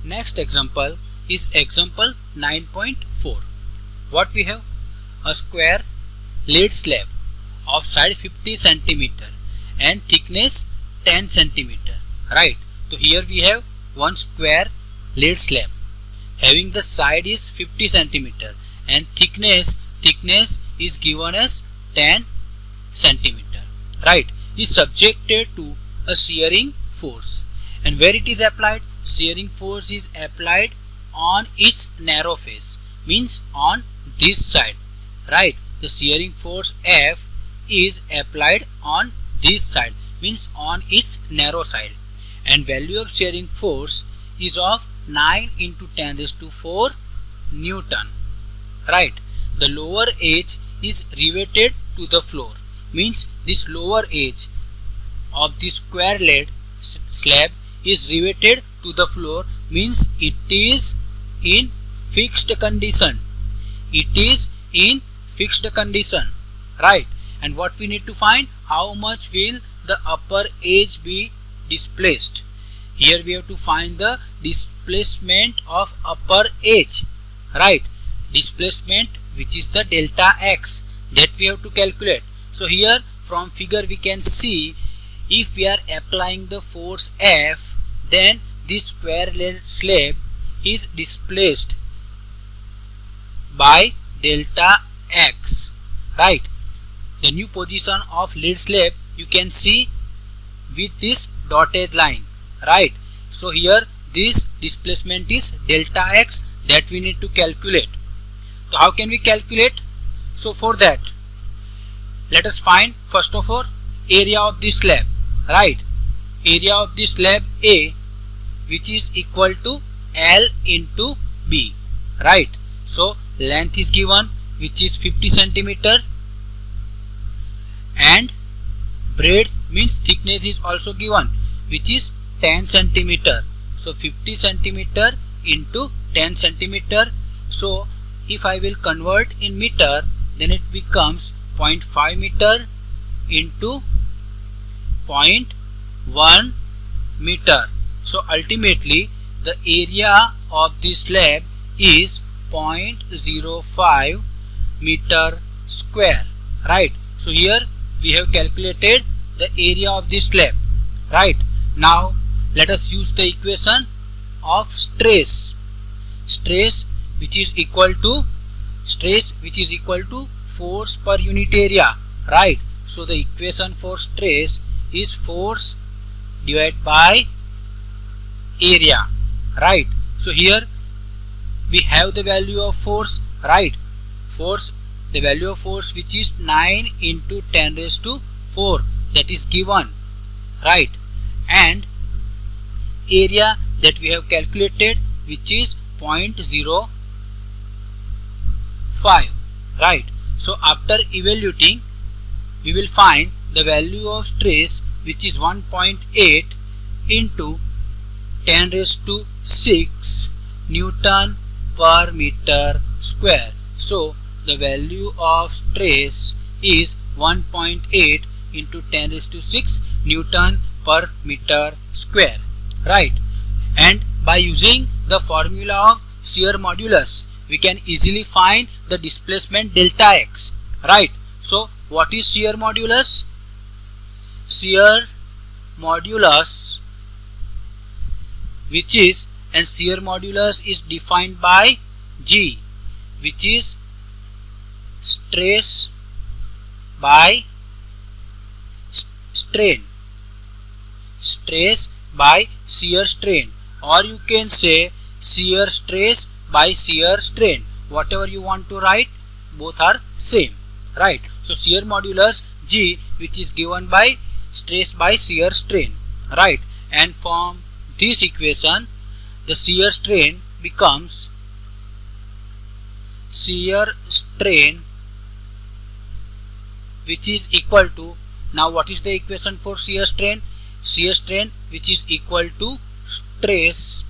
Next example is example 9.4. What we have? A square lead slab of side 50 cm and thickness 10 cm. Right. So here we have one square lead slab having the side is 50 cm and thickness is given as 10 cm. Right. Is subjected to a shearing force, and where it is applied? Shearing force is applied on its narrow face, means on this side. Right. The shearing force F is applied on this side, means on its narrow side, and value of shearing force is of 9 into 10 raised to 4 Newton. Right. The lower edge is riveted to the floor, means this lower edge of the square lead slab is riveted to the floor, means it is in fixed condition. It is in fixed condition. Right. And what we need to find? How much will the upper edge be displaced? Here we have to find the displacement of upper edge. Right. Displacement, which is the delta x, that we have to calculate. So here from figure we can see, if we are applying the force F, then this square lead slab is displaced by delta x. Right. The new position of lead slab you can see with this dotted line. Right. So here this displacement is delta x that we need to calculate. So how can we calculate? So for that, let us find first of all area of this slab. Right. Area of this slab A, which is equal to L into B. Right. So length is given, which is 50 cm, and breadth means thickness is also given, which is 10 cm. So 50 cm into 10 cm. So if I will convert in meter, then it becomes 0.5 meter into 0.1 meter. So ultimately the area of this slab is 0.05 meter square. Right. So here we have calculated the area of this slab. Right. Now let us use the equation of stress. Stress which is equal to force per unit area. Right. So the equation for stress is force divided by area. Right. So here we have the value of force. Right. Force, the value of force, which is 9 into 10 raised to 4, that is given. Right. And area that we have calculated, which is 0.05. Right. So after evaluating, we will find the value of stress, which is 1.8 into 10 raised to 6 Newton per meter square. So the value of stress is 1.8 into 10 raised to 6 Newton per meter square. Right. And by using the formula of shear modulus, we can easily find the displacement delta x. Right. So what is shear modulus? Shear modulus, which is, and shear modulus is defined by G, which is stress by strain. Stress by shear strain, or you can say shear stress by shear strain. Whatever you want to write, both are same. Right. So shear modulus G, which is given by stress by shear strain. Right. And from this equation, the shear strain becomes shear strain, which is equal to, now what is the equation for shear strain? Shear strain, which is equal to stress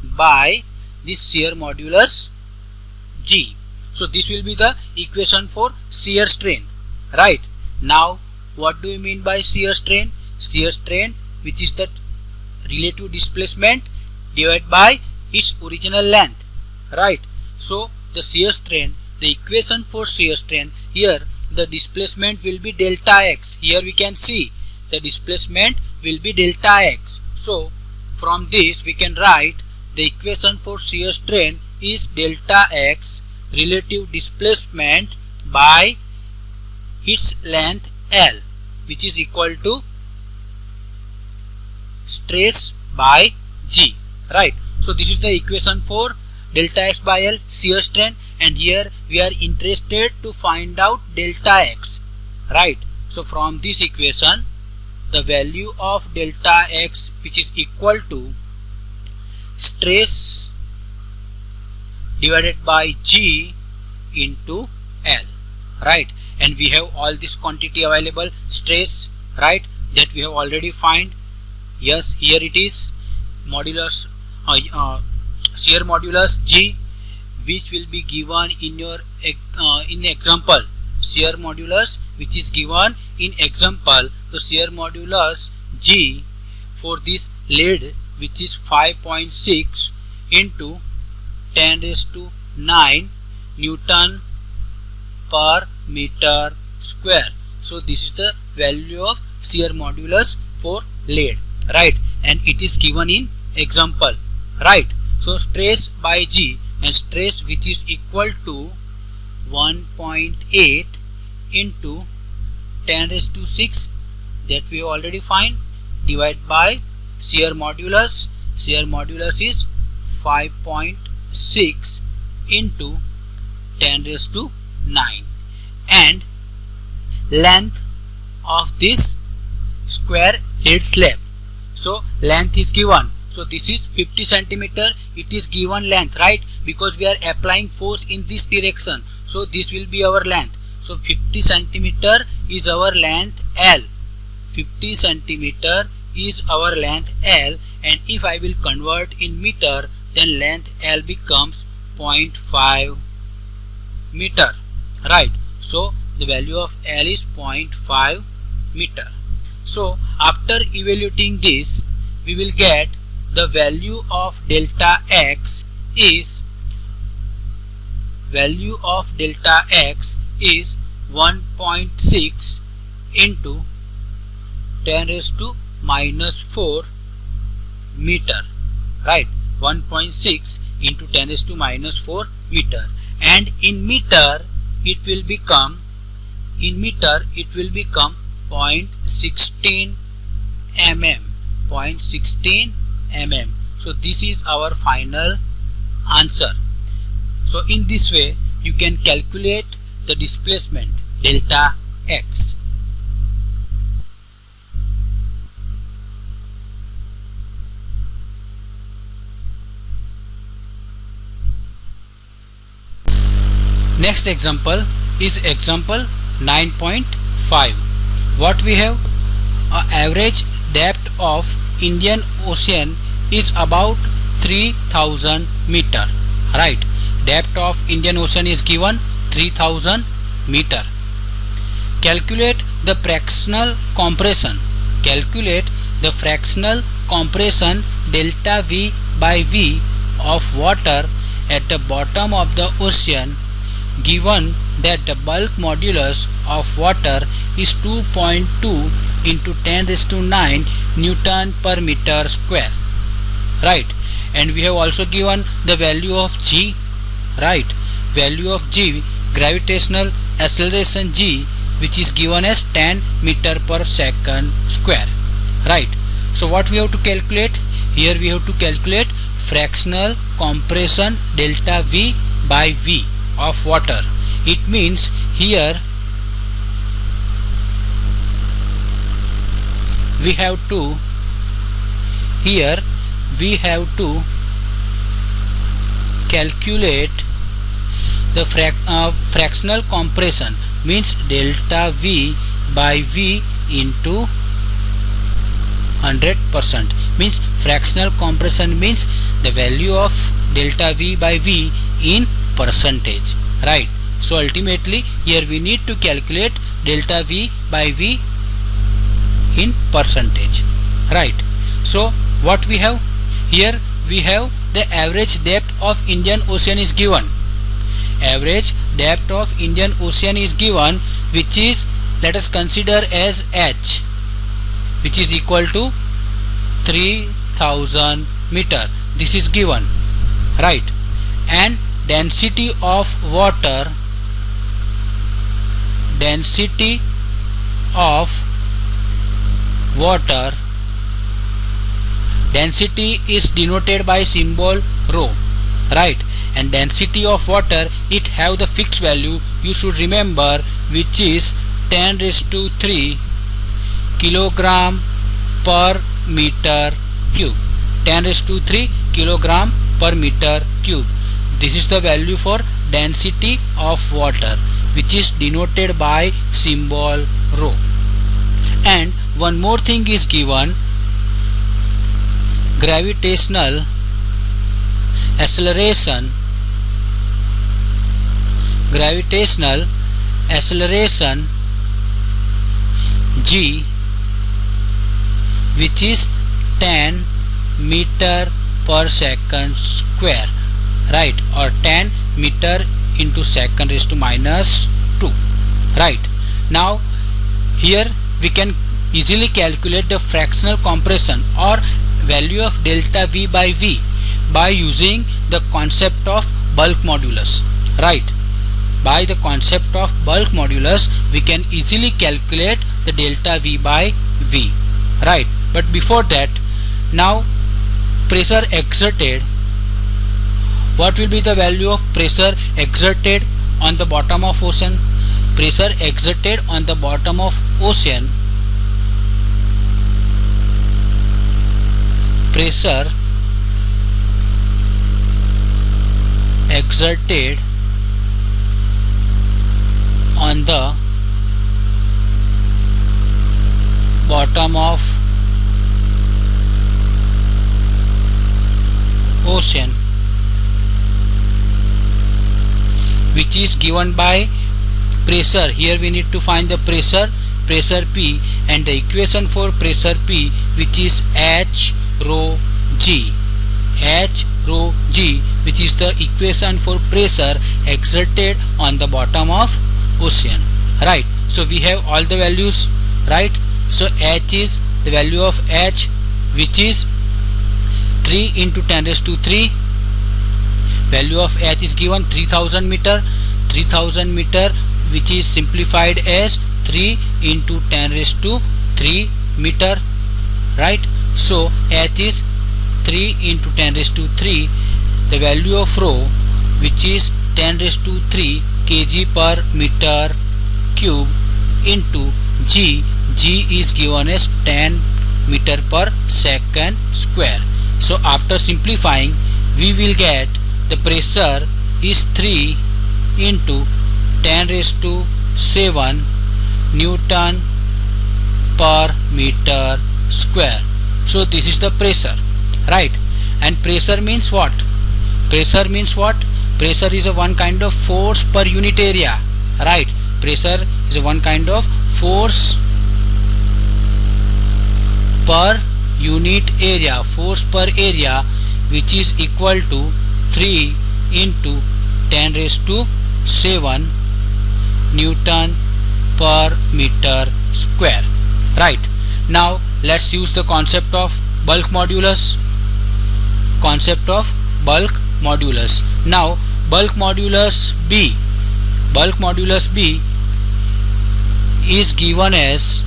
by this shear modulus G. So this will be the equation for shear strain. Right. Now what do you mean by shear strain? Shear strain, which is the relative displacement divided by its original length, right? So the shear strain, the equation for shear strain, here the displacement will be delta x. Here we can see the displacement will be delta x. So from this we can write the equation for shear strain is delta x relative displacement by its length L, which is equal to stress by G, right? So this is the equation for delta x by L shear strain, and here we are interested to find out delta x, right? So from this equation the value of delta x, which is equal to stress divided by G into L, right? And we have all this quantity available, stress, right, that we have already find. Yes, here it is modulus shear modulus G, which will be given in your in example. Shear modulus which is given in example, so shear modulus G for this lead, which is 5.6 into 10 raised to 9 Newton per meter square. So this is the value of shear modulus for lead, right? And it is given in example, right? So stress by G, and stress which is equal to 1.8 into 10 raised to 6 that we already find, divided by shear modulus. Shear modulus is 5.6 into 10 raised to 9, and length of this square lead slab. So length is given, so this is 50 centimeter, it is given length, right? Because we are applying force in this direction, so this will be our length. So 50 centimeter is our length L. 50 centimeter is our length L, and if I will convert in meter, then length L becomes 0.5 meter, right? So the value of L is 0.5 meter. So after evaluating this, we will get the value of delta x is 1.6 into 10 raised to minus 4 meter, right? 1.6 into 10 raised to minus 4 meter, and in meter it will become 0.16 mm. 0.16 mm. So this is our final answer. So in this way you can calculate the displacement delta x. Next example is example 9.5. What we have? Average depth of Indian Ocean is about 3000 meter, right? Depth of Indian Ocean is given 3000 meter. Calculate the fractional compression. Calculate the fractional compression delta V by V of water at the bottom of the ocean, given that the bulk modulus of water is 2.2 into 10 raised to 9 Newton per meter square, right? And we have also given the value of G, right? Value of G, gravitational acceleration G, which is given as 10 meter per second square, right? So what we have to calculate? Here we have to calculate fractional compression delta V by V of water. It means here we have to calculate the fractional compression, means delta V by V into 100%, means fractional compression means the value of delta V by V in percentage, right? So ultimately here we need to calculate delta V by V in percentage, right? So what we have here? We have the average depth of Indian Ocean is given. Average depth of Indian Ocean is given, which is, let us consider as h, which is equal to 3000 meter. This is given, right? And density of water, density of water, density is denoted by symbol rho, right? And density of water, it have the fixed value, you should remember, which is 10 raised to 3 kilogram per meter cube. 10 raised to 3 kilogram per meter cube. This is the value for density of water, which is denoted by symbol rho. And one more thing is given, gravitational acceleration, gravitational acceleration g, which is 10 meter per second square, right? Or 10 meter into second raised to minus 2, right? Now here we can easily calculate the fractional compression or value of delta V by V by using the concept of bulk modulus, right? By the concept of bulk modulus, we can easily calculate the delta V by V, right? But before that, now pressure exerted, what will be the value of pressure exerted on the bottom of ocean? Pressure exerted on the bottom of ocean, pressure exerted on the bottom of ocean, which is given by pressure. Here we need to find the pressure P, and the equation for pressure P, which is H rho G, H rho G, which is the equation for pressure exerted on the bottom of ocean, right? So we have all the values, right? So H is the value of H, which is 3 into 10 raised to 3. Value of H is given 3000 meter, 3000 meter, which is simplified as 3 into 10 raised to 3 meter, right? So H is 3 into 10 raised to 3. The value of rho, which is 10 raised to 3 kg per meter cube, into G. G is given as 10 meter per second square. So after simplifying, we will get the pressure is 3 into 10 raised to 7 Newton per meter square. So this is the pressure, right? And pressure means what? Pressure means what? Pressure is a one kind of force per unit area, right? Pressure is a one kind of force per unit area, force per area, which is equal to 3 into 10 raised to 7 Newton per meter square, right? Now let's use the concept of bulk modulus. Concept of bulk modulus. Now bulk modulus B, bulk modulus B is given as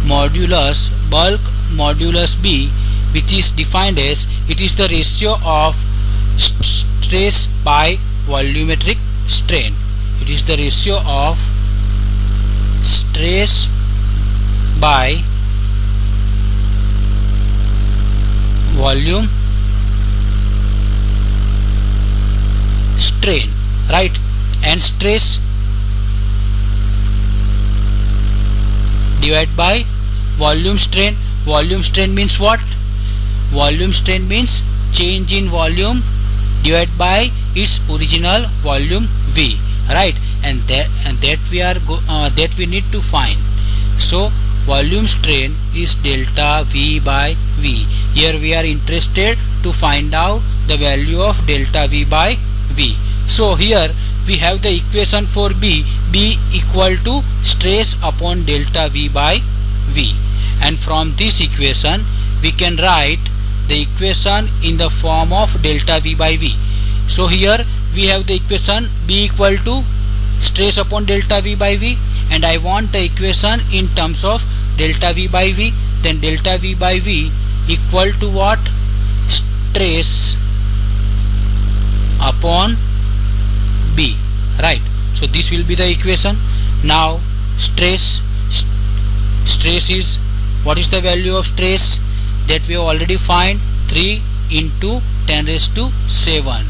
modulus, bulk modulus B, which is defined as, it is the ratio of stress by volumetric strain. It is the ratio of stress by volume strain, right? And stress divided by volume strain. Volume strain means what? Volume strain means change in volume divided by its original volume V, right? And that we need to find. So volume strain is delta V by V. Here we are interested to find out the value of delta V by V. So here we have the equation for B equal to stress upon delta V by V, and from this equation we can write the equation in the form of delta V by V. So here we have the equation B equal to stress upon delta V by V, and I want the equation in terms of delta V by V. Then delta V by V equal to what? Stress upon B, right? So this will be the equation. Now stress is, what is the value of stress that we have already find? 3 into 10 raised to 7,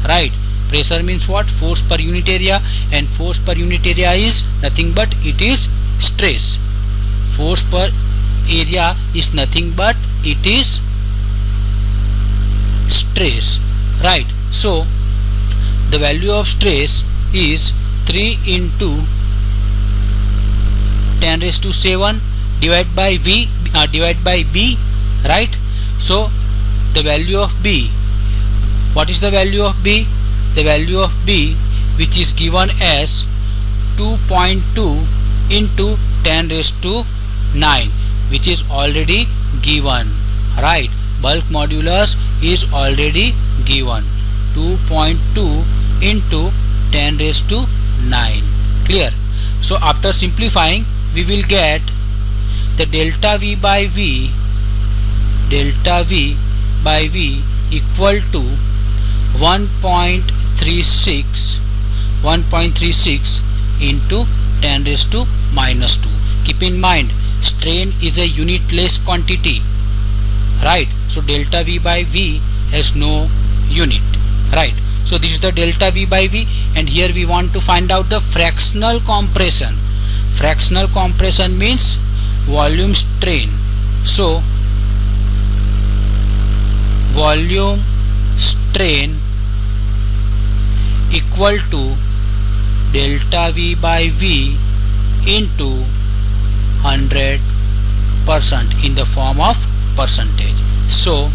right? Pressure means what? Force per unit area, and force per unit area is nothing but it is stress. Force per area is nothing but it is stress, right? So the value of stress is 3 into 10 raised to 7 divided by V divided by B, right? So the value of B, what is the value of B? The value of B, which is given as 2.2 into 10 raised to 9, which is already given, right? Bulk modulus is already given, 2.2 into 10 raised to 9. Clear? So after simplifying we will get the delta V by V equal to 1.36 into 10 raised to minus 2. Keep in mind, strain is a unitless quantity, right? So delta V by V has no unit, right? So this is the delta V by V, and here we want to find out the fractional compression. Fractional compression means volume strain. So volume strain equal to delta V by V into 100% in the form of percentage. So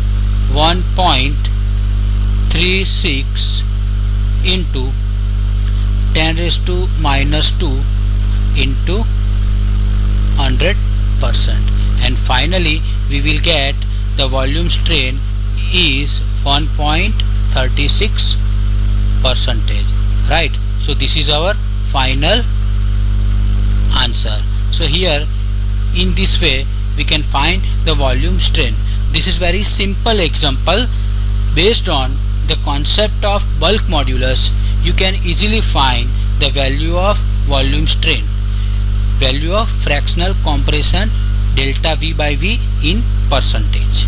1.36 into 10 raised to minus 2 into 100%, and finally we will get the volume strain is 1.36%, right? So this is our final answer. So here in this way we can find the volume strain. This is very simple example. Based on the concept of bulk modulus, you can easily find the value of volume strain, value of fractional compression delta V by V in percentage.